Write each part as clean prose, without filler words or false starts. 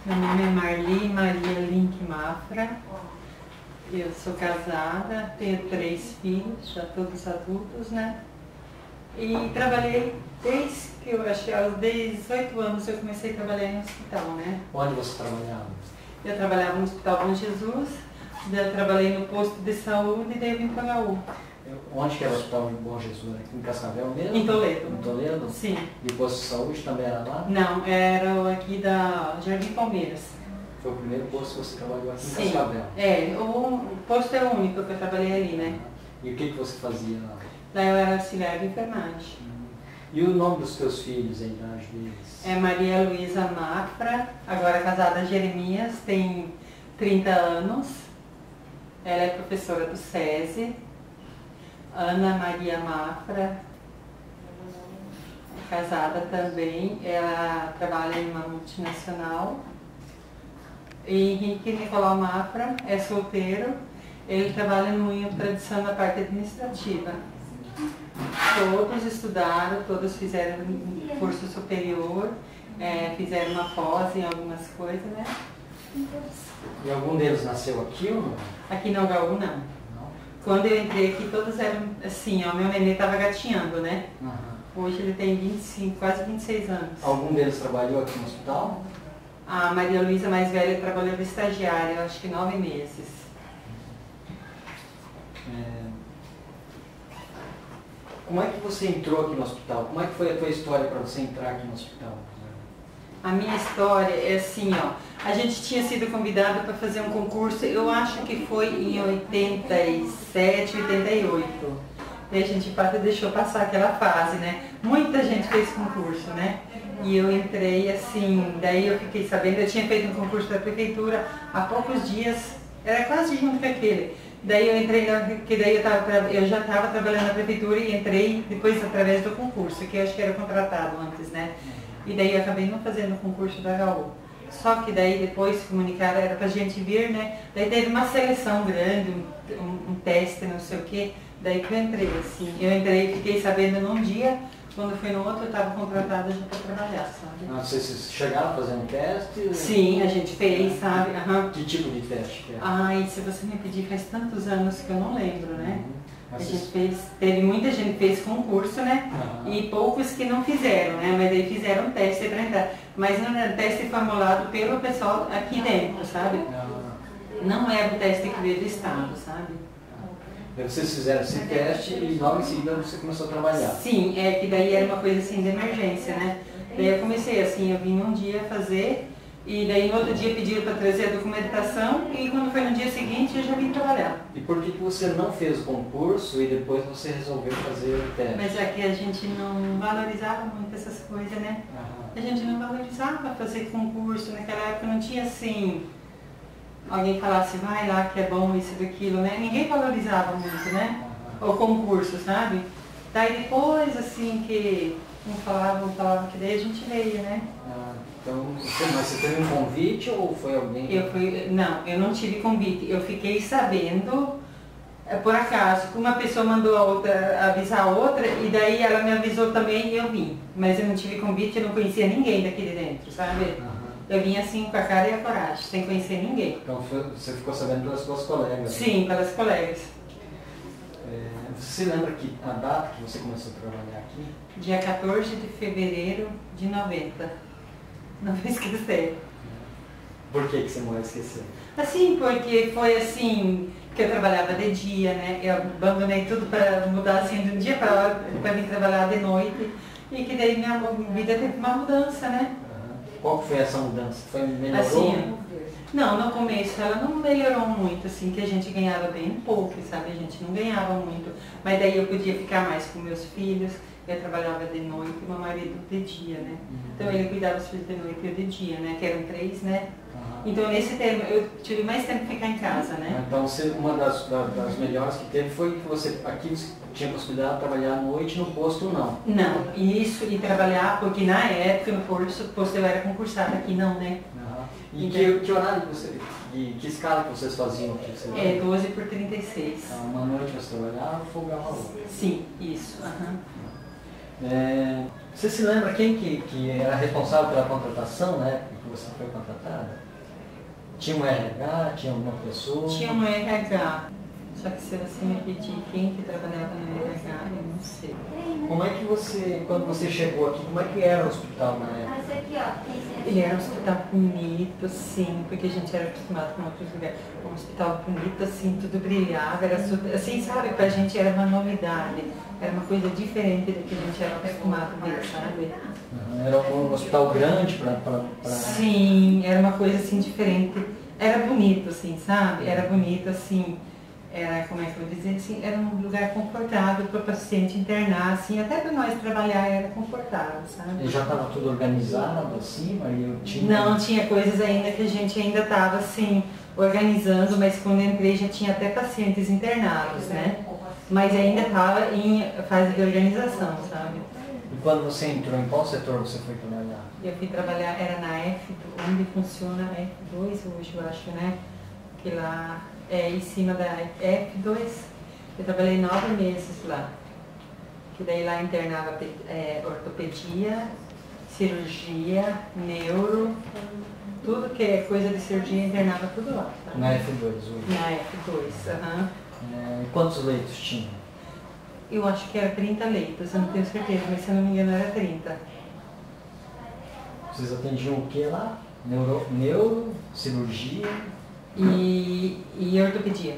Meu nome é Marli Maria Link Mafra. Eu sou casada, tenho 3 filhos, já todos adultos, né? E trabalhei desde que eu acho que aos 18 anos eu comecei a trabalhar em hospital, né? Onde você trabalhava? Eu trabalhava no Hospital Bom Jesus, daí eu trabalhei no posto de saúde e daí eu vim para Gaú. Onde que era o Hospital Bom Jesus? Aqui em Cascavel mesmo? Em Toledo. Em Toledo? Sim. E o posto de saúde também era lá? Não, era o aqui da Jardim Palmeiras. Foi o primeiro posto que você trabalhou aqui em Sim. Cascavel? É, o posto é o único que eu trabalhei ali, né? E o que você fazia lá? Daí eu era auxiliar de enfermagem. E o nome dos teus filhos, a idade deles? É Maria Luísa Mafra, agora casada Jeremias, tem 30 anos. Ela é professora do SESI. Ana Maria Mafra, casada também, ela trabalha em uma multinacional. E Henrique Nicolau Mafra é solteiro, ele trabalha no Moinho Tradição na parte administrativa. Todos estudaram, todos fizeram curso superior, fizeram uma pós em algumas coisas, né? E algum deles nasceu aqui ou não? Aqui no Gaú não. Não? Quando eu entrei aqui, todos eram assim, ó, meu nenê estava gatinhando, né? Uhum. Hoje ele tem 25, quase 26 anos. Algum deles trabalhou aqui no hospital? A Maria Luísa mais velha trabalhou de estagiária, eu acho que 9 meses. Como é que você entrou aqui no hospital? Como é que foi a tua história para você entrar aqui no hospital? A minha história é assim, ó, a gente tinha sido convidado para fazer um concurso, eu acho que foi em 87, 88. E a gente deixou passar aquela fase, né? Muita gente fez concurso, né? E eu entrei assim, daí eu fiquei sabendo, eu tinha feito um concurso da prefeitura há poucos dias, era quase junto com aquele. Daí eu entrei, que daí eu já estava trabalhando na prefeitura e entrei depois através do concurso, que eu acho que era contratado antes, né? E daí eu acabei não fazendo o concurso da HU. Só que daí depois comunicaram, era pra gente vir, né? Daí teve uma seleção grande, um teste, não sei o quê. Daí que eu entrei, assim. Eu entrei, fiquei sabendo num dia, quando foi no outro eu estava contratada já para trabalhar, sabe? Ah, vocês chegaram a fazer um teste? Sim, a gente fez, sabe? Uhum. Que tipo de teste que é? Ai, se você me pedir, faz tantos anos que eu não lembro, né? Mas a gente fez, teve muita gente que fez concurso, né? E poucos que não fizeram, né? Mas aí fizeram um teste para entrar. Mas não era teste formulado pelo pessoal aqui dentro, sabe? Não era o teste que veio do Estado, sabe? Vocês fizeram esse teste e logo em seguida você começou a trabalhar? Sim, é que daí era uma coisa assim de emergência, né? Daí eu comecei assim, eu vim um dia fazer e daí no outro dia pediram para trazer a documentação e quando foi no dia seguinte eu já vim trabalhar. E por que você não fez o concurso e depois você resolveu fazer o teste? Mas é que a gente não valorizava muito essas coisas, né? A gente não valorizava fazer concurso, naquela época não tinha assim... Alguém falasse, vai lá que é bom isso e daquilo, né? Ninguém valorizava muito, né? O concurso, sabe? Daí depois, assim, que um falava que daí a gente veio, né? Então, mas você teve um convite ou foi alguém? Não, eu não tive convite. Eu fiquei sabendo, por acaso, que uma pessoa mandou a outra avisar a outra e daí ela me avisou também e eu vim. Mas eu não tive convite, eu não conhecia ninguém daqui de dentro, sabe? Eu vim assim com a cara e a coragem, sem conhecer ninguém. Então você ficou sabendo pelas suas colegas? Sim, pelas colegas. Você lembra a data que você começou a trabalhar aqui? Dia 14 de fevereiro de 90. Não vou esquecer. Por que você não vai esquecer? Assim, porque foi assim, que eu trabalhava de dia, né? Eu abandonei tudo para mudar assim de um dia para vir trabalhar de noite. E que daí minha vida teve uma mudança, né? Qual foi essa mudança? Melhorou? Assim, não, no começo ela não melhorou muito, assim, que a gente ganhava bem pouco, sabe? A gente não ganhava muito. Mas daí eu podia ficar mais com meus filhos, eu trabalhava de noite e meu marido de dia, né? Então ele cuidava dos filhos de noite e eu de dia, né? Que eram 3, né? Então nesse tempo eu tive mais tempo de ficar em casa, né? Então uma das melhores que teve foi que você aqui tinha possibilidade de trabalhar à noite, no posto não. Não, isso e trabalhar, porque na época no posto eu era concursada, aqui não, né? E então, que horário que escala que vocês faziam aqui? 12 por 36. Uma noite você trabalhava, folgava outra. Sim, isso. Você se lembra quem que era responsável pela contratação na época que você foi contratada? Tinha um RH, tinha alguma pessoa? Tinha um RH. Só que se você me pedir quem que trabalhava no RH, eu não sei. Como é que você, quando você chegou aqui, como é que era o hospital na época? Ele era um hospital bonito, assim, porque a gente era acostumado com outros lugares. Um hospital bonito, assim, tudo brilhava, era tudo, assim, sabe, pra gente era uma novidade. Era uma coisa diferente do que a gente era acostumado a ver, sabe? Era um hospital grande para... Sim, era uma coisa assim diferente. Era bonito, assim, sabe? Era bonito, assim. Era, como é que eu vou dizer, assim, era um lugar confortável para o paciente internar, assim, até para nós trabalhar era confortável, sabe? E já estava tudo organizado, assim, mas eu tinha... Não, tinha coisas ainda que a gente ainda estava, assim, organizando, mas quando eu entrei já tinha até pacientes internados, né? Mas ainda estava em fase de organização, sabe? E quando você entrou, em qual setor você foi trabalhar? Eu fui trabalhar, era na F, onde funciona a F2 hoje, eu acho, né? Que lá é em cima da F2. Eu trabalhei 9 meses lá. Que daí lá internava ortopedia, cirurgia, neuro, tudo que é coisa de cirurgia internava tudo lá. Tá? Na F2 hoje? Na F2, aham. E quantos leitos tinha? Eu acho que era 30 leitos, eu não tenho certeza, mas se eu não me engano era 30. Vocês atendiam o que lá? Neuro, cirurgia? E ortopedia.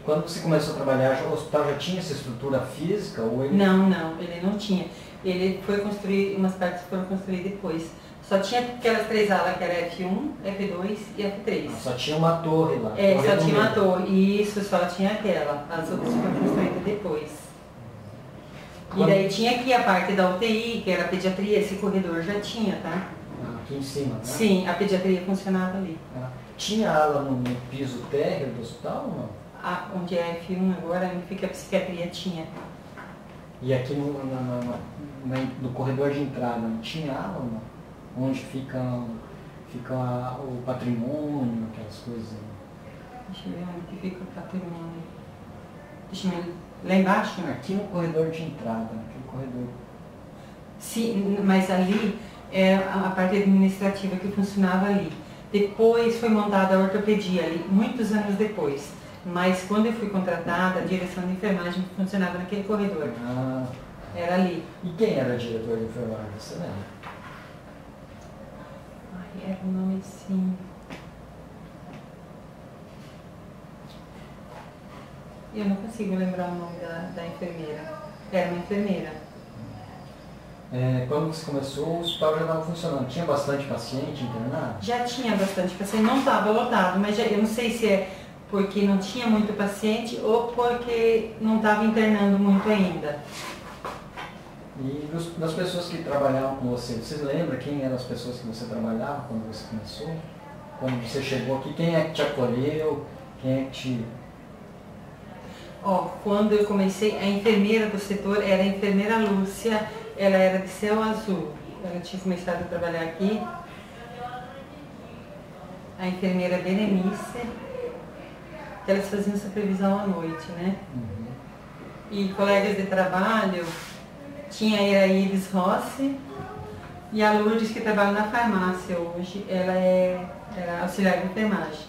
Quando você começou a trabalhar, o hospital já tinha essa estrutura física? Ou ele... Não, ele não tinha. Ele foi construir, umas partes foram construídas depois. Só tinha aquelas 3 alas que era F1, F2 e F3. Só tinha uma torre lá. É, torre só tinha uma torre. Isso, só tinha aquela. As outras foram construídas depois. E daí tinha aqui a parte da UTI, que era a pediatria, esse corredor já tinha, tá? Aqui em cima, né? Sim, a pediatria funcionava ali. Tinha ala no piso térreo do hospital ou não? Onde é F1 agora, onde fica a psiquiatria, tinha. E aqui no corredor de entrada, não tinha ala ou não? Onde fica o patrimônio, aquelas coisas aí. Deixa eu ver onde fica o patrimônio. Deixa eu ver. Lá embaixo? Aqui no corredor de entrada, naquele corredor. Sim, mas ali é a parte administrativa que funcionava ali. Depois foi montada a ortopedia ali, muitos anos depois. Mas quando eu fui contratada, a direção de enfermagem funcionava naquele corredor. Era ali. E quem era o diretor de enfermagem, você lembra? Ai, era um nome assim... Eu não consigo lembrar o nome da enfermeira. Era uma enfermeira. Quando você começou, o hospital já estava funcionando. Tinha bastante paciente internado? Já tinha bastante paciente, não estava lotado, mas eu não sei se é porque não tinha muito paciente ou porque não estava internando muito ainda. E das pessoas que trabalhavam com você, você lembra quem eram as pessoas que você trabalhava quando você começou? Quando você chegou aqui, quem é que te acolheu? Quem é que te... Quando eu comecei, a enfermeira do setor era a enfermeira Lúcia, ela era de Céu Azul. Ela tinha começado a trabalhar aqui. A enfermeira Berenice, que elas faziam supervisão à noite, né? Uhum. E colegas de trabalho, tinha a Iraíris Rossi e a Lourdes, que trabalha na farmácia hoje. Ela era auxiliar de enfermagem.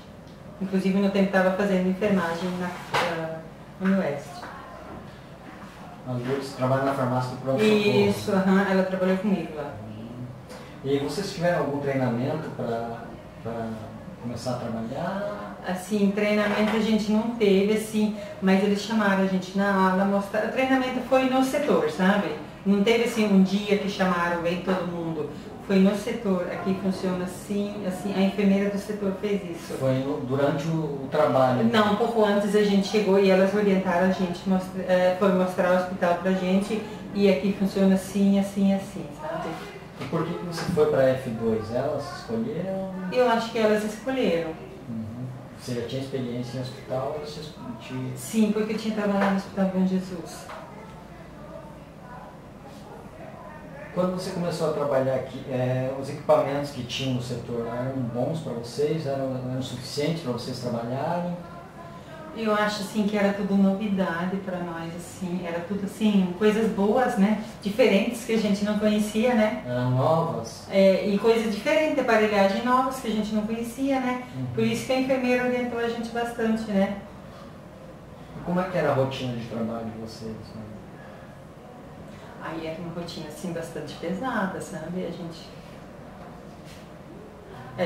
Inclusive no tempo estava fazendo enfermagem no Oeste. A Lourdes trabalha na farmácia do pronto-socorro. Isso, ela trabalhou comigo lá. E vocês tiveram algum treinamento para começar a trabalhar? Assim, treinamento a gente não teve, assim, mas eles chamaram a gente na aula, mostraram. O treinamento foi no setor, sabe? Não teve assim um dia que chamaram, veio todo mundo. Foi no setor, aqui funciona assim, a enfermeira do setor fez isso. Foi durante o trabalho? Não, um pouco antes a gente chegou e elas orientaram a gente, foi mostrar o hospital pra gente e aqui funciona assim, assim, assim, sabe? E por que você foi para F2? Elas escolheram? Eu acho que elas escolheram. Uhum. Você já tinha experiência em hospital? Sim, porque eu tinha trabalhado no Hospital Bom Jesus. Quando você começou a trabalhar aqui, os equipamentos que tinham no setor eram bons para vocês? Eram suficientes para vocês trabalharem? Eu acho assim que era tudo novidade para nós, assim, era tudo assim, coisas boas, né? Diferentes que a gente não conhecia, né? Eram novas? E coisas diferentes, aparelhagem novas que a gente não conhecia, né? Por isso que a enfermeira orientou a gente bastante, né? E como é que era a rotina de trabalho de vocês? Né? Aí era uma rotina assim bastante pesada, sabe? A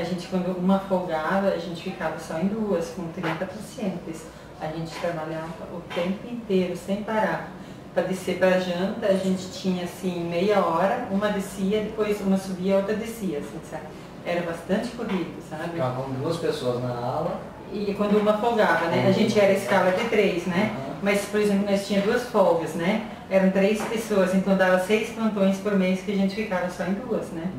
gente quando uma folgava, a gente ficava só em duas, com 30 pacientes. A gente trabalhava o tempo inteiro, sem parar. Para descer para a janta, a gente tinha assim meia hora, uma descia, depois uma subia, a outra descia, assim, sabe? Era bastante corrido, sabe? Ficavam 2 pessoas na ala. E quando uma folgava, né? A gente era escala de 3, né? Mas, por exemplo, nós tínhamos 2 folgas, né? Eram 3 pessoas, então dava 6 plantões por mês que a gente ficava só em 2, né?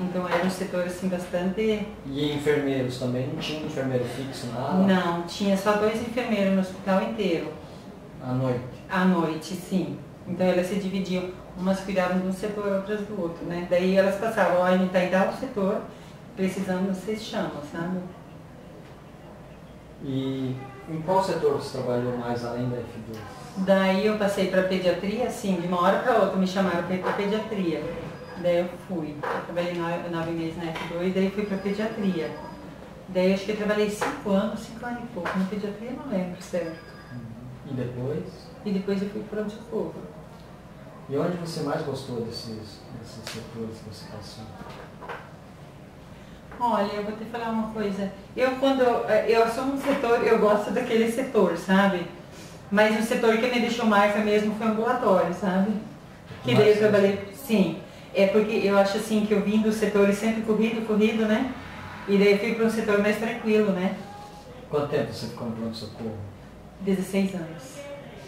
Então era um setor assim bastante... E enfermeiros também? Não tinha enfermeiro fixo na ala? Não, tinha só 2 enfermeiros no hospital inteiro. À noite? À noite, sim. Então elas se dividiam, umas cuidavam de um setor, outras do outro, né? Daí elas passavam, ó, a gente está em tal setor, precisando, vocês chamam, sabe? E em qual setor você trabalhou mais além da F2? Daí eu passei para pediatria, assim, de uma hora para outra me chamaram para ir para pediatria. Daí eu fui. Eu trabalhei 9 meses na F2, daí fui para pediatria. Daí acho que eu trabalhei 5 anos e pouco. Na pediatria eu não lembro certo. E depois? E depois eu fui para o pronto-socorro. E onde você mais gostou desses setores que você passou? Olha, eu vou te falar uma coisa. Eu sou um setor, eu gosto daquele setor, sabe? Mas o setor que me deixou marca mesmo foi o ambulatório, sabe? Que daí eu trabalhei, sim. É porque eu acho assim que eu vim do setor sempre corrido, né? E daí eu fui para um setor mais tranquilo, né? Quanto tempo você ficou no pronto-socorro? 16 anos.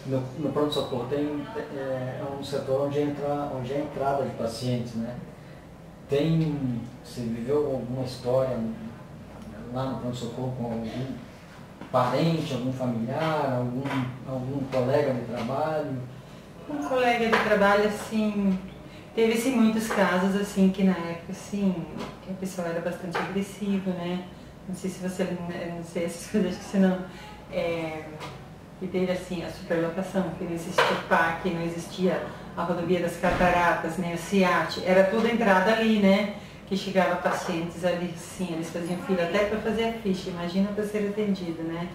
No pronto-socorro é um setor onde é a entrada de pacientes, né? Você viveu alguma história lá no pronto-socorro com algum parente, algum familiar, algum colega de trabalho? Um colega de trabalho, assim, teve sim muitos casos, assim, que na época, assim, que a pessoa era bastante agressiva, né? Não sei se você, não sei essas coisas, acho que você não. E teve, assim, a superlotação, que não existia o PAC, não existia a rodovia das Cataratas, né, o CIAT, era tudo entrada ali, né? Que chegava pacientes ali, sim, eles faziam fila até para fazer a ficha, imagina para ser atendido, né?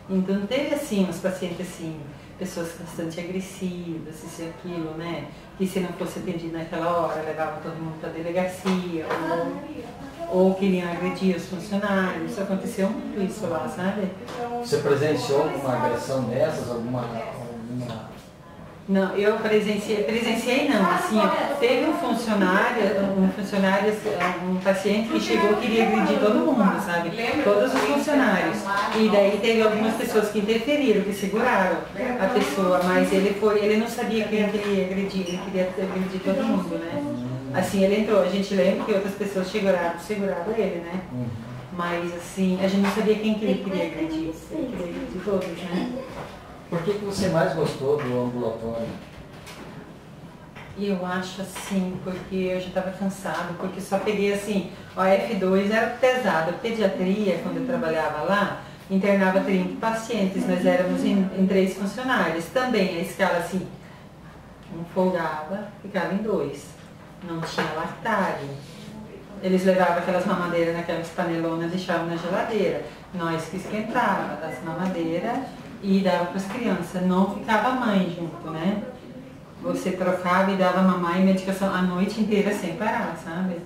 Então teve, assim, uns pacientes, assim, pessoas bastante agressivas, isso e aquilo, né? Que se não fosse atendido naquela hora, levavam todo mundo para a delegacia, ou queriam agredir os funcionários. Isso aconteceu muito isso lá, sabe? Você presenciou alguma agressão dessas, alguma... Não, eu presenciei não, assim, teve um paciente que chegou e queria agredir todo mundo, sabe? Todos os funcionários. E daí teve algumas pessoas que interferiram, que seguraram a pessoa, mas ele não sabia quem ele ia agredir, ele queria agredir todo mundo, né? Assim, ele entrou, a gente lembra que outras pessoas seguraram ele, né? Mas assim, a gente não sabia quem que ele queria agredir, ele queria agredir todos, né? Por que você mais gostou do ambulatório? Eu acho assim, porque eu já estava cansada, porque só peguei assim, a F2 era pesada, a pediatria, quando eu trabalhava lá, internava 30 pacientes, nós éramos em 3 funcionários. Também a escala assim, um folgava, ficava em 2, não tinha lactário. Eles levavam aquelas mamadeiras naquelas panelonas e deixavam na geladeira. Nós que esquentava as mamadeiras e dava para as crianças, não ficava a mãe junto, né? Você trocava e dava mamar e medicação a noite inteira sem parar, sabe?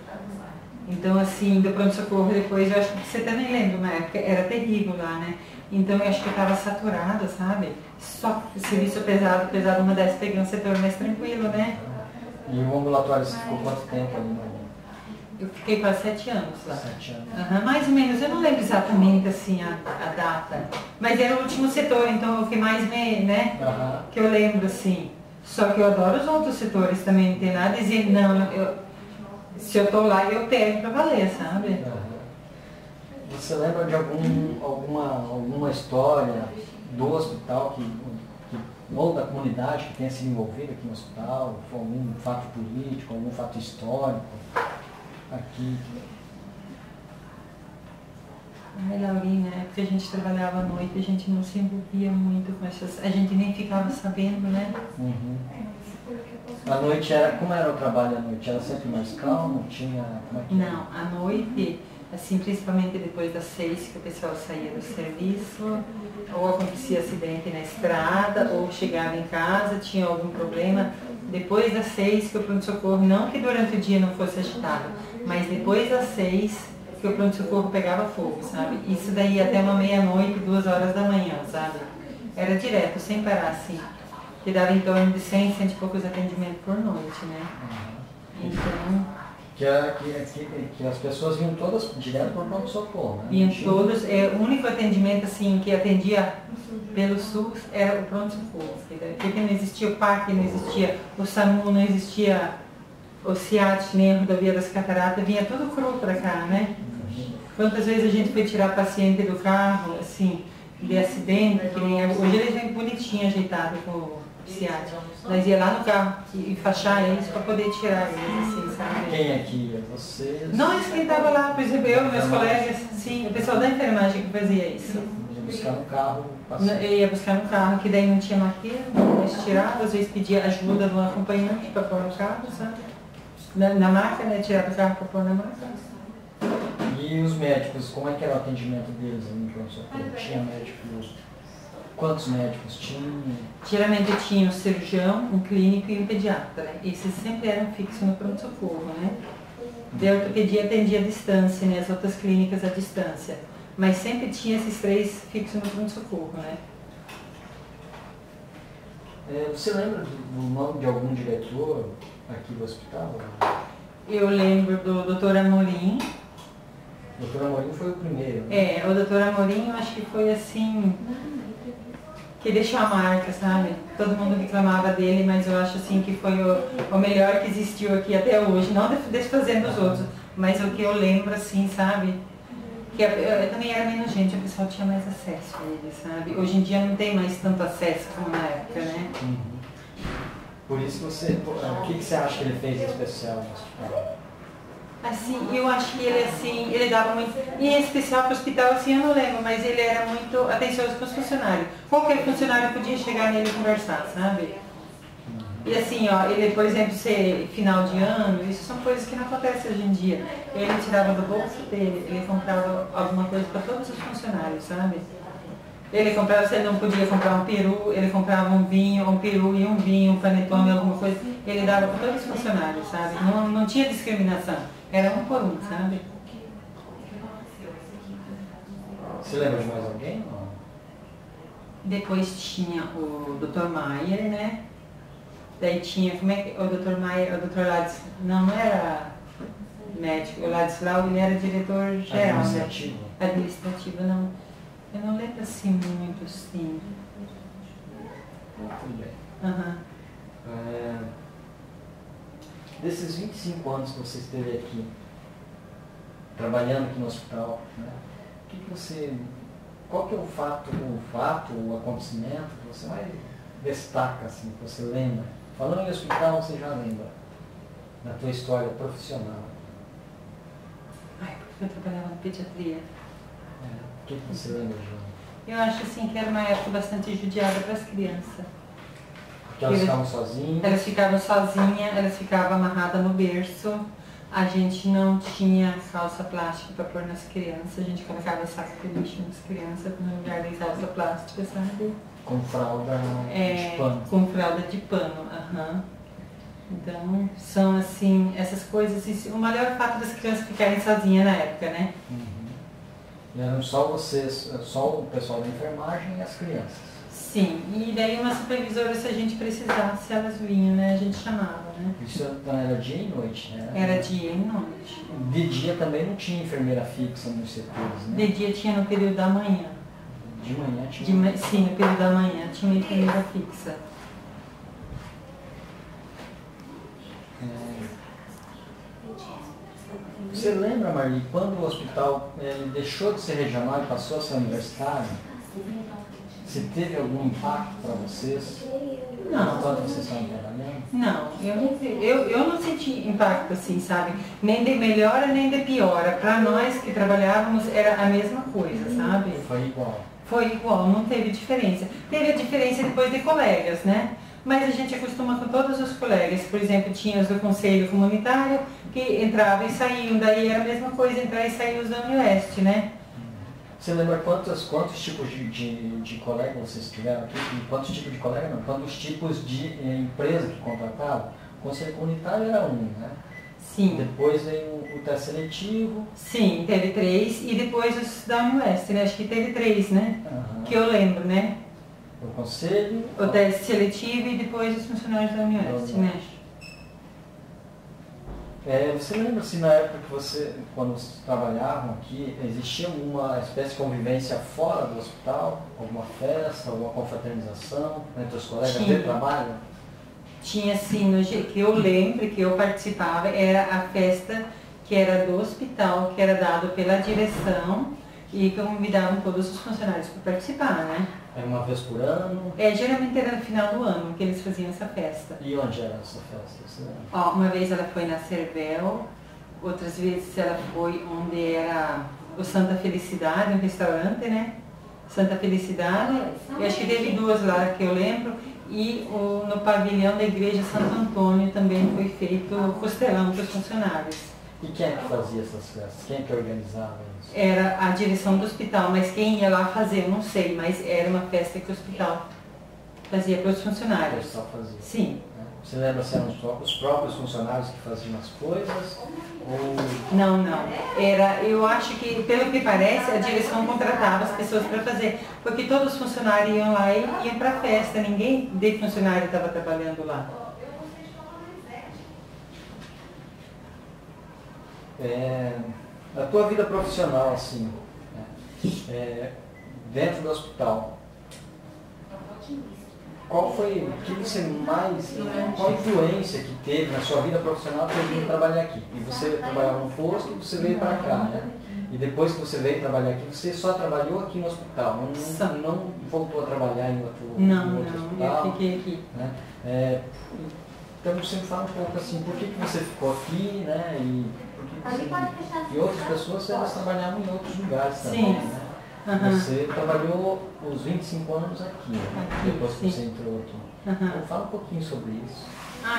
Então, assim, do pronto-socorro depois, eu acho que você também lembra, na época, era terrível lá, né? Então, eu acho que eu estava saturada, sabe? Só serviço pesado, uma dessas, peguei um setor mais tranquilo, né? E o ambulatório, você ficou quanto tempo ali? Eu fiquei quase 7 anos lá. 7 anos. Mais ou menos, eu não lembro exatamente assim a data. Mas era o último setor, então eu fiquei mais bem, né? Que eu lembro assim. Só que eu adoro os outros setores também, não tem nada a dizer, não, se eu tô lá eu pego pra valer, sabe? Você lembra de alguma história do hospital ou da comunidade que tenha sido envolvida aqui no hospital? Algum fato político, algum fato histórico? Aqui. Ai, Laurinha, porque a gente trabalhava à noite, a gente não se envolvia muito com essas... A gente nem ficava sabendo, né? Uhum. A noite era... Como era o trabalho à noite? Era sempre mais calmo? Tinha... Como é que era? Não, à noite, assim, principalmente depois das 6 que o pessoal saía do serviço, ou acontecia acidente na estrada, ou chegava em casa, tinha algum problema. Depois das 6 que o pronto-socorro, não que durante o dia não fosse agitado, mas depois das 6 que o pronto-socorro pegava fogo, sabe? Isso daí até uma meia-noite, 2 horas da manhã, sabe? Era direto, sem parar, assim. Que dava em torno de 100, 100 e poucos atendimentos por noite, né? Então... Que as pessoas vinham todas direto para o pronto-socorro, né? Vinham todos, o único atendimento assim que atendia pelo SUS era o pronto-socorro. Porque não existia o PAC, não existia o SAMU, não existia o CIAT, nem a rodovia das Cataratas, vinha tudo cru para cá, né? Quantas vezes a gente foi tirar paciente do carro, assim, de acidente, que nem hoje eles vêm bonitinho ajeitado com o CIAT. Nós ia lá no carro e fachar eles para poder tirar eles, assim, sabe? Quem aqui ia? Vocês? Nós quem estava lá, por exemplo, eu, meus colegas, sim, o pessoal da enfermagem que fazia isso. Ia buscar no carro, Eu ia buscar no carro, que daí não tinha maqueira, nós tirava, às vezes pedia ajuda de um acompanhante para pôr no carro, sabe? Na máquina, né? Tirar do carro para pôr na máquina. E os médicos, como é que era o atendimento deles no pronto-socorro? Tinha médicos? Quantos médicos tinha? Geralmente tinha um cirurgião, um clínico e um pediatra, né? Esses sempre eram fixos no pronto-socorro, né? A ortopedia atendia à distância, né? As outras clínicas à distância. Mas sempre tinha esses 3 fixos no pronto-socorro, né? Você lembra do nome de algum diretor aqui do hospital? Eu lembro do Dr. Amorim. O Dr. Amorim foi o primeiro, né? O Dr. Amorim, eu acho que foi assim... que deixou a marca, sabe? Todo mundo reclamava dele, mas eu acho assim que foi o melhor que existiu aqui até hoje. Não desfazendo os outros, mas o que eu lembro assim, sabe? Que eu também era menos gente, o pessoal tinha mais acesso a ele, sabe? Hoje em dia não tem mais tanto acesso como na época, né? Uhum. Por isso o que você acha que ele fez de especial no hospital? Assim, eu acho que ele assim, ele dava muito, em especial para o hospital, assim, eu não lembro, mas ele era muito atencioso com os funcionários. Qualquer funcionário podia chegar nele e conversar, sabe? E assim, ó, ele, por exemplo, ser final de ano, isso são coisas que não acontecem hoje em dia. Ele tirava do bolso dele, ele comprava alguma coisa para todos os funcionários, sabe? Ele comprava, se ele não podia comprar um peru, ele comprava um vinho, um peru e um vinho, um panetone, alguma coisa, ele dava para todos os funcionários, sabe? Não tinha discriminação. Era um por um, sabe? Você lembra de mais alguém? Não? Depois tinha o Dr. Maier, né? Daí tinha, como é que, o Dr. Maier, o Dr. Ladislau, não era médico, o Ladislau, ele era diretor geral, administrativo. Né? Administrativo, não. Eu não lembro assim muito, assim. Tudo bem. Uhum. Desses 25 anos que você esteve aqui, trabalhando aqui no hospital, né, qual que é o acontecimento que você mais destaca, assim, que você lembra? Falando em hospital, você já lembra da tua história profissional? Porque eu trabalhava na pediatria. O que você lembra, João? Eu acho assim que era uma época bastante judiada para as crianças. Porque elas ficavam sozinhas? Elas ficavam sozinhas, elas ficavam amarradas no berço. A gente não tinha calça plástica para pôr nas crianças, a gente colocava saco de lixo nas crianças no lugar de calça plástica, sabe? Com fralda de pano? Com fralda de pano, aham. Então, são assim, essas coisas, o maior fato das crianças ficarem sozinhas na época, né? Uhum. E eram só vocês, só o pessoal da enfermagem e as crianças? Sim, e daí uma supervisora, se a gente precisasse, elas vinham, né? A gente chamava, né? Isso era dia e noite, né? Era dia e noite. De dia também não tinha enfermeira fixa nos setores, né? De dia tinha no período da manhã. De manhã tinha? Sim, no período da manhã tinha uma enfermeira fixa. Você lembra, Marli, quando o hospital deixou de ser regional e passou a ser universitário? Se teve algum impacto para vocês? Não. Enquanto vocês estavam trabalhando? Não, eu não senti impacto assim, sabe? Nem de melhora, nem de piora. Para nós que trabalhávamos era a mesma coisa, sabe? Foi igual? Foi igual, não teve diferença. Teve a diferença depois de colegas, né? Mas a gente acostuma com todos os colegas. Por exemplo, tinha os do Conselho Comunitário que entravam e saíam. Daí era a mesma coisa, entrar e sair os da Unioeste, né? Você lembra quantos tipos de colega vocês tiveram aqui? Quantos tipos de colega não? Quantos tipos de empresa que contratavam? O Conselho Comunitário era um, né? Sim. Depois veio o teste seletivo. Sim, teve 3 e depois os da Unioeste, né? Acho que teve 3, né? Uhum. Que eu lembro, né? O Conselho. O teste seletivo e depois os funcionários da Unioeste, né? Você lembra se na época que quando vocês trabalhavam aqui, existia uma espécie de convivência fora do hospital? Alguma festa, alguma confraternização entre os colegas de trabalho? Tinha sim, que eu lembro, que eu participava, era a festa que era do hospital, que era dado pela direção e convidavam todos os funcionários para participar, né? Era uma vez por ano? Geralmente era no final do ano que eles faziam essa festa. E onde era essa festa? Você lembra? Uma vez ela foi na Cervel, outras vezes ela foi onde era o Santa Felicidade, um restaurante, né? Santa Felicidade, eu acho que teve 2 lá que eu lembro, e no pavilhão da igreja Santo Antônio também foi feito o costelão para os funcionários. E quem é que fazia essas festas? Quem é que organizava isso? Era a direção do hospital, mas quem ia lá fazer, eu não sei, mas era uma festa que o hospital fazia para os funcionários. O hospital fazia? Sim. Você lembra se eram os próprios funcionários que faziam as coisas? Ou... Não. Eu acho que, pelo que parece, a direção contratava as pessoas para fazer, porque todos os funcionários iam lá e iam para a festa, ninguém de funcionário estava trabalhando lá. A tua vida profissional, assim, dentro do hospital, qual influência que teve na sua vida profissional para vir trabalhar aqui? E você trabalhava no posto e você veio para cá, né? E depois que você veio trabalhar aqui, você só trabalhou aqui no hospital, não voltou a trabalhar em outro hospital? Eu fiquei aqui. Né? Então você me fala um pouco assim, por que você ficou aqui, né? E outras pessoas elas trabalhavam em outros lugares também, sim. Né? Uhum. Você trabalhou os 25 anos aqui, depois que você entrou aqui. Então, fala um pouquinho sobre isso.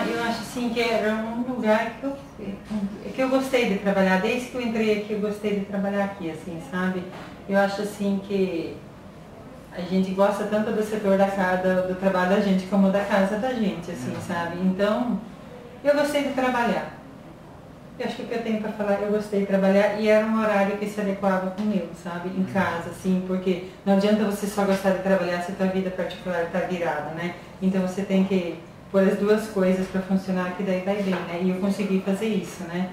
Eu acho assim que era um lugar que eu gostei de trabalhar, desde que eu entrei aqui eu gostei de trabalhar aqui, assim, sabe? Eu acho assim que a gente gosta tanto do setor do trabalho da gente como da casa da gente, assim, sabe? Então, eu gostei de trabalhar. Eu acho que o que eu tenho para falar, eu gostei de trabalhar e era um horário que se adequava com o meu, sabe? Em casa, assim, porque não adianta você só gostar de trabalhar se a tua vida particular está virada, né? Então você tem que pôr as 2 coisas para funcionar, que daí vai bem, né? E eu consegui fazer isso, né?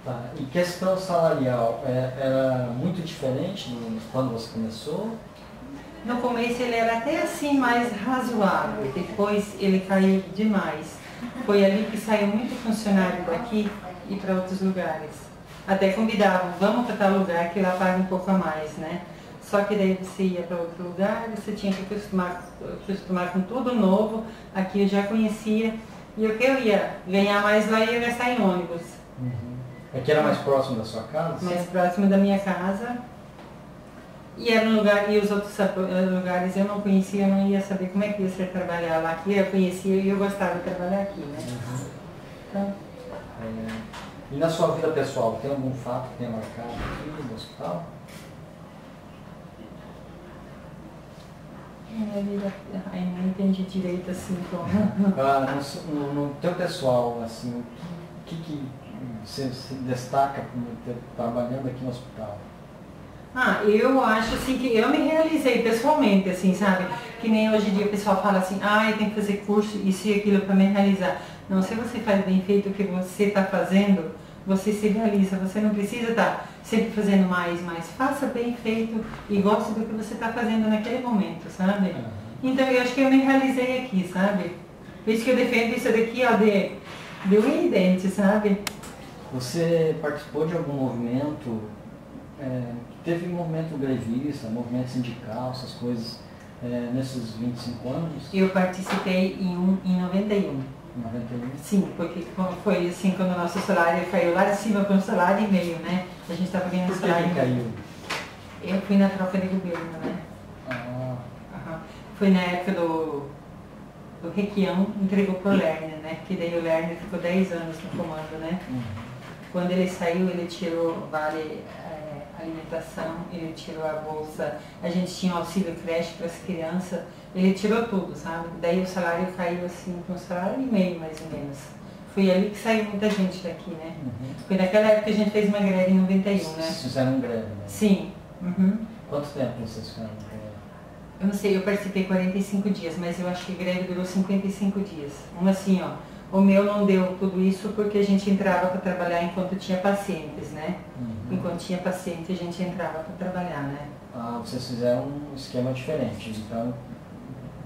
Tá. E questão salarial, era muito diferente quando você começou? No começo ele era até assim mais razoável, depois ele caiu demais. Foi ali que saiu muito funcionário daqui e para outros lugares. Até convidavam, vamos para tal lugar que lá paga um pouco a mais, né? Só que daí você ia para outro lugar, você tinha que acostumar com tudo novo, aqui eu já conhecia, e o que eu ia ganhar mais lá ia gastar em ônibus. Aqui era mais próximo da sua casa? Mais próximo da minha casa. E era um lugar, e os outros lugares eu não conhecia, eu não ia saber como é que ia ser trabalhar lá. Aqui eu conhecia e eu gostava de trabalhar aqui, né? Então, e na sua vida pessoal, tem algum fato que tenha marcado aqui no hospital? Minha vida, não entendi direito assim como. No teu pessoal, assim, o que você se destaca trabalhando aqui no hospital? Eu acho assim que eu me realizei pessoalmente, assim, sabe? Que nem hoje em dia o pessoal fala assim, eu tenho que fazer curso, isso e aquilo para me realizar. Não, se você faz bem feito o que você está fazendo, você se realiza, você não precisa estar sempre fazendo mais. Faça bem feito e goste do que você está fazendo naquele momento, sabe? Então eu acho que eu me realizei aqui, sabe? Por isso que eu defendo isso daqui, ó, de unha e dente, sabe? Você participou de algum movimento, teve movimento grevista, movimento sindical, essas coisas, nesses 25 anos? Eu participei em 91. 91? Sim, porque foi assim, quando o nosso salário caiu lá de cima para um salário e meio, né? A gente estava ganhando salário. Por que caiu? Eu fui na troca de governo, né? Uhum. Foi na época do Requião, entregou pro Lerner, né? Que daí o Lerner ficou 10 anos no comando, né? Uhum. Quando ele saiu, ele tirou vale alimentação, ele tirou a bolsa, a gente tinha auxílio creche para as crianças, ele tirou tudo, sabe? Daí o salário caiu assim para um salário e meio, mais ou menos. Foi ali que saiu muita gente daqui, né? Uhum. Foi naquela época que a gente fez uma greve em 91, né? Vocês fizeram greve, né? Sim. Uhum. Quanto tempo vocês ficaram na greve? Eu não sei, eu participei 45 dias, mas eu acho que a greve durou 55 dias. Assim, ó, o meu não deu tudo isso porque a gente entrava para trabalhar enquanto tinha pacientes, né? Uhum. Enquanto tinha paciente, a gente entrava para trabalhar, né? Vocês fizeram um esquema diferente, então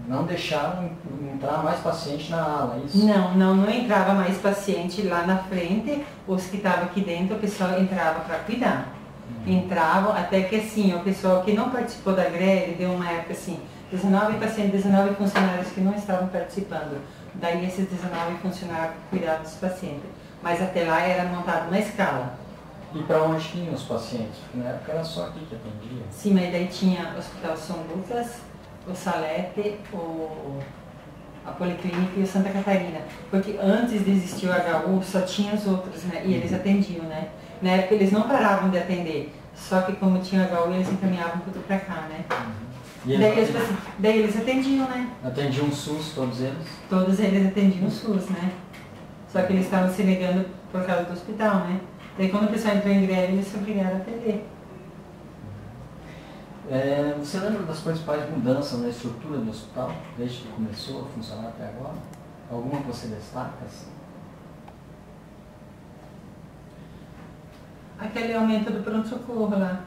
não deixaram entrar mais paciente na ala, é isso? Não entrava mais paciente lá na frente, os que estavam aqui dentro, o pessoal entrava para cuidar. Entravam, até que assim, o pessoal que não participou da greve, deu uma época assim, 19 pacientes, 19 funcionários que não estavam participando. Daí esses 19 funcionários cuidavam dos pacientes. Mas até lá era montado uma escala. E para onde tinham os pacientes? Porque na época era só aqui que atendia. Sim, mas daí tinha o Hospital São Lucas, o Salete, a Policlínica e o Santa Catarina. Porque antes de existir o HU, só tinha os outros, né? E eles atendiam, né? Na época eles não paravam de atender. Só que como tinha o HU, eles encaminhavam tudo para cá, né? E daí eles atendiam, né? Atendiam o SUS, todos eles? Todos eles atendiam o SUS, né? Só que eles estavam se negando por causa do hospital, né? Daí quando o pessoal entrou em greve, eles se obrigaram a atender. Você lembra das principais mudanças na estrutura do hospital, desde que começou a funcionar até agora? Alguma que você destaca? Assim? Aquele aumento do pronto-socorro lá,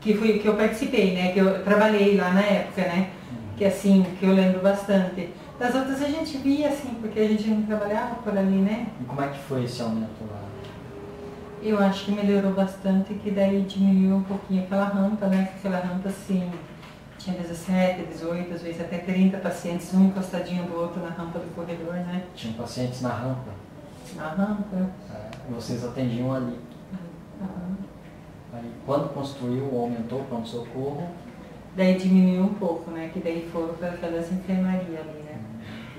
que eu participei, né? Que eu trabalhei lá na época, né? Que assim, que eu lembro bastante. Das outras a gente via, assim, porque a gente não trabalhava por ali, né? E como é que foi esse aumento lá? Eu acho que melhorou bastante, que daí diminuiu um pouquinho aquela rampa, né? Aquela rampa assim, tinha 17, 18, às vezes até 30 pacientes, um encostadinho do outro na rampa do corredor, né? Tinham pacientes na rampa? Na rampa. Vocês atendiam ali? Uhum. Aí, quando construiu, aumentou o pronto-socorro? Daí diminuiu um pouco, né? Que daí foram para aquelas enfermarias ali, né?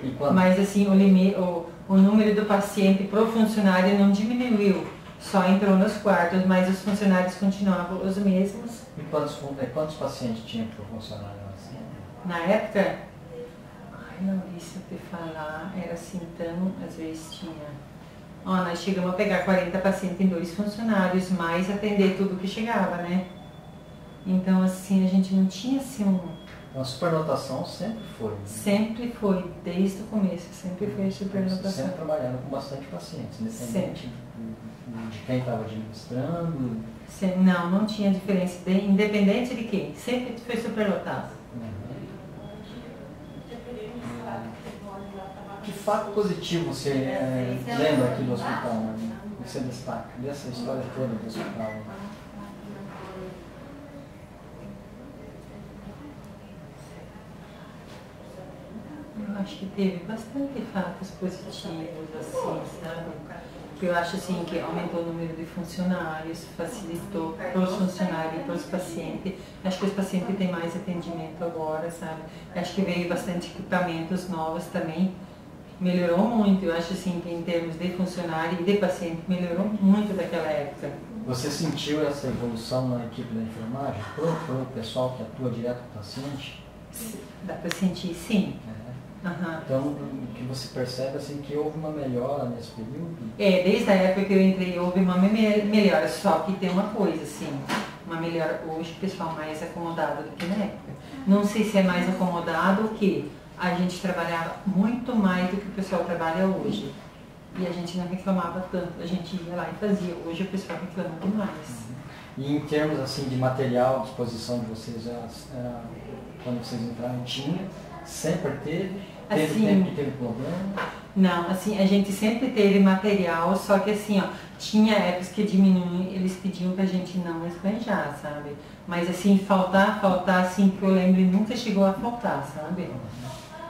E quando... Mas assim, o número do paciente pro funcionário não diminuiu. Só entrou nos quartos, mas os funcionários continuavam os mesmos. E quantos pacientes tinha por funcionário assim? Na época, não disse eu te falar, era assim, então, às vezes tinha... nós chegamos a pegar 40 pacientes em 2 funcionários, mais atender tudo que chegava, né? Então, assim, a gente não tinha assim A superlotação sempre foi, né? Sempre foi, desde o começo, sempre foi a superlotação. Vocês sempre trabalharam com bastante pacientes, independente de quem estava administrando? Não tinha diferença, independente de quem, sempre foi superlotado. Que fato positivo você lembra aqui do hospital, né? Você destaca dessa história toda do hospital? Eu acho que teve bastante fatos positivos, assim, sabe? Eu acho assim que aumentou o número de funcionários, facilitou para os funcionários e para os pacientes. Acho que os pacientes têm mais atendimento agora, sabe? Acho que veio bastante equipamentos novos também. Melhorou muito, eu acho assim que em termos de funcionário e de paciente, melhorou muito daquela época. Você sentiu essa evolução na equipe da enfermagem, para o pessoal que atua direto com o paciente? Dá para sentir, sim. Uhum. Então, o que você percebe assim, que houve uma melhora nesse período? Desde a época que eu entrei houve uma melhora, só que tem uma coisa assim, uma melhora hoje, o pessoal mais acomodado do que na época. Não sei se é mais acomodado ou que a gente trabalhava muito mais do que o pessoal trabalha hoje. E a gente não reclamava tanto, a gente ia lá e fazia. Hoje o pessoal reclama demais. E em termos assim, de material à disposição de vocês, quando vocês entraram, tinha? Sempre teve? Teve assim, tempo que teve problema? Não, assim, a gente sempre teve material, só que assim, Tinha épocas que diminuem, eles pediam pra gente não esbanjar, sabe? Mas assim, faltar assim, que eu lembro, nunca chegou a faltar, sabe?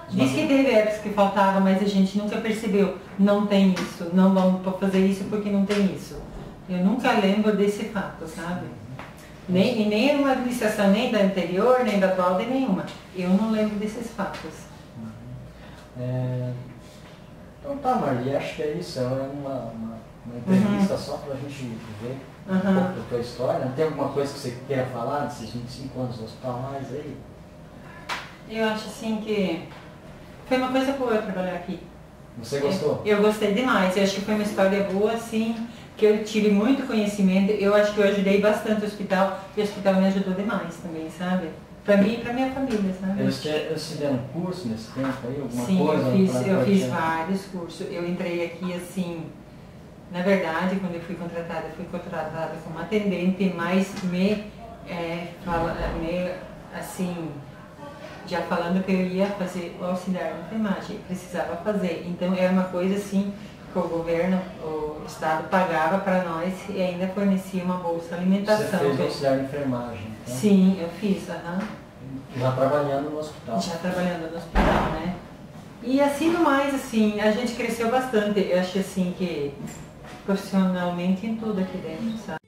Diz que teve épocas que faltava, mas a gente nunca percebeu, não tem isso, não vamos fazer isso porque não tem isso. Eu nunca lembro desse fato, sabe? Nem uma administração, nem da anterior, nem da atual, nem nenhuma. Eu não lembro desses fatos. Então tá, Marli, acho que é isso. É uma entrevista só pra gente ver um pouco da tua história. Não tem alguma coisa que você queira falar desses 25 anos do Hospital Mais aí? Eu acho assim que foi uma coisa boa eu trabalhar aqui. Você gostou? Eu gostei demais. Eu acho que foi uma história boa, assim, que eu tive muito conhecimento. Eu acho que eu ajudei bastante o hospital e o hospital me ajudou demais também, sabe? Pra mim e pra minha família, sabe? Eles fizeram curso nesse tempo aí, alguma Sim, coisa? eu fiz vários cursos. Eu entrei aqui assim, na verdade, quando eu fui contratada como atendente, mas assim, já falando que eu ia fazer o auxiliar de enfermagem, precisava fazer. Então era uma coisa assim que o governo, o Estado pagava para nós e ainda fornecia uma bolsa alimentação. Você fez auxiliar de enfermagem, então? Sim, eu fiz, Já trabalhando no hospital? Já trabalhando no hospital, né? E assim no mais, assim, a gente cresceu bastante. Eu acho assim que profissionalmente em tudo aqui dentro, sabe?